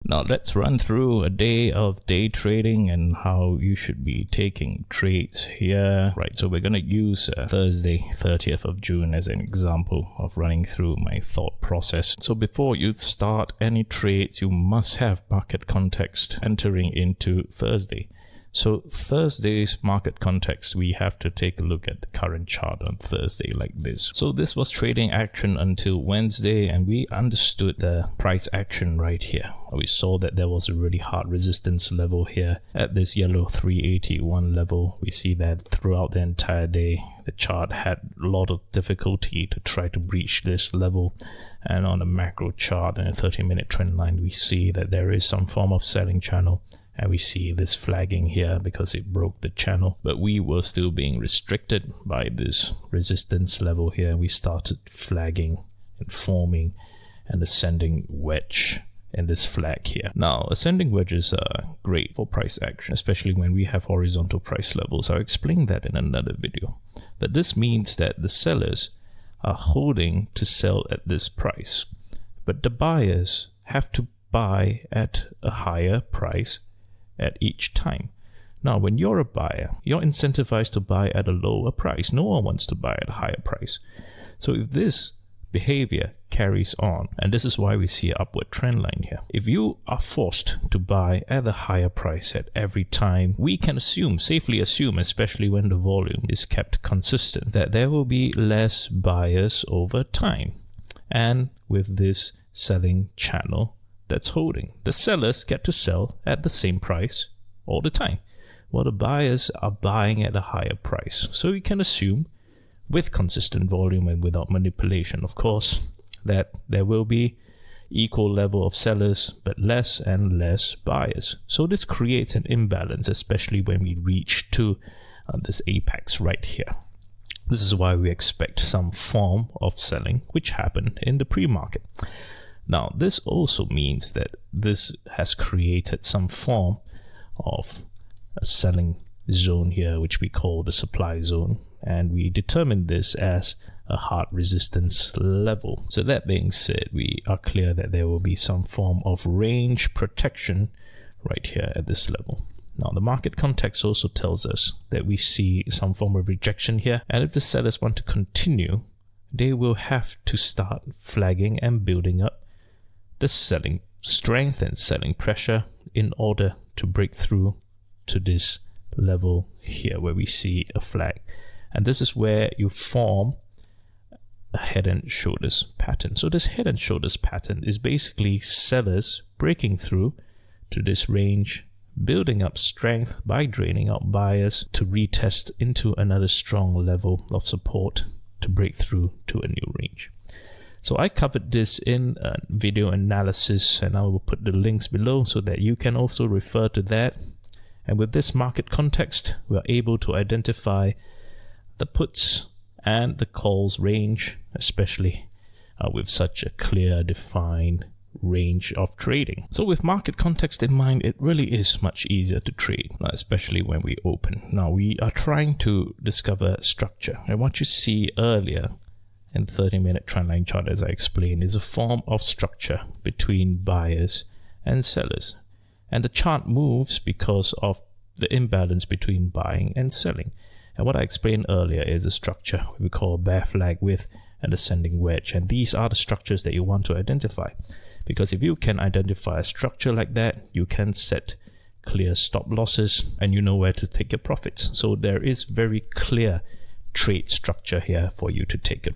Now let's run through a day of day trading and how you should be taking trades here. Right, so we're going to use Thursday 30th of June as an example of running through my thought process. So before you start any trades, you must have market context entering into Thursday. So Thursday's market context, we have to take a look at the current chart on Thursday like this. So this was trading action until Wednesday, and we understood the price action right here. We saw that there was a really hard resistance level here at this yellow 381 level. We see that throughout the entire day, the chart had a lot of difficulty to try to breach this level. And on a macro chart and a 30-minute trend line, we see that there is some form of selling channel. And we see this flagging here because it broke the channel, but we were still being restricted by this resistance level here. We started flagging and forming an ascending wedge in this flag here. Now, ascending wedges are great for price action, especially when we have horizontal price levels. I'll explain that in another video. But this means that the sellers are holding to sell at this price, but the buyers have to buy at a higher price at each time. Now, when you're a buyer, you're incentivized to buy at a lower price. No one wants to buy at a higher price. So if this behavior carries on, and this is why we see an upward trend line here, if you are forced to buy at a higher price at every time, we can safely assume, especially when the volume is kept consistent, that there will be less buyers over time. And with this selling channel that's holding, the sellers get to sell at the same price all the time, while the buyers are buying at a higher price. So we can assume, with consistent volume and without manipulation, of course, that there will be equal level of sellers but less and less buyers. So this creates an imbalance, especially when we reach to this apex right here. This is why we expect some form of selling, which happened in the pre-market. Now, this also means that this has created some form of a selling zone here, which we call the supply zone, and we determine this as a hard resistance level. So that being said, we are clear that there will be some form of range protection right here at this level. Now, the market context also tells us that we see some form of rejection here, and if the sellers want to continue, they will have to start flagging and building up the selling strength and selling pressure in order to break through to this level here where we see a flag. And this is where you form a head and shoulders pattern. So this head and shoulders pattern is basically sellers breaking through to this range, building up strength by draining out buyers to retest into another strong level of support to break through to a new range. So I covered this in a video analysis, and I will put the links below so that you can also refer to that. And with this market context, we are able to identify the puts and the calls range, especially with such a clear defined range of trading. So with market context in mind, it really is much easier to trade, especially when we open. Now we are trying to discover structure, and what you see earlier in 30-minute trendline chart, as I explained, is a form of structure between buyers and sellers. And the chart moves because of the imbalance between buying and selling. And what I explained earlier is a structure we call a bear flag with an ascending wedge. And these are the structures that you want to identify. Because if you can identify a structure like that, you can set clear stop losses and you know where to take your profits. So there is very clear trade structure here for you to take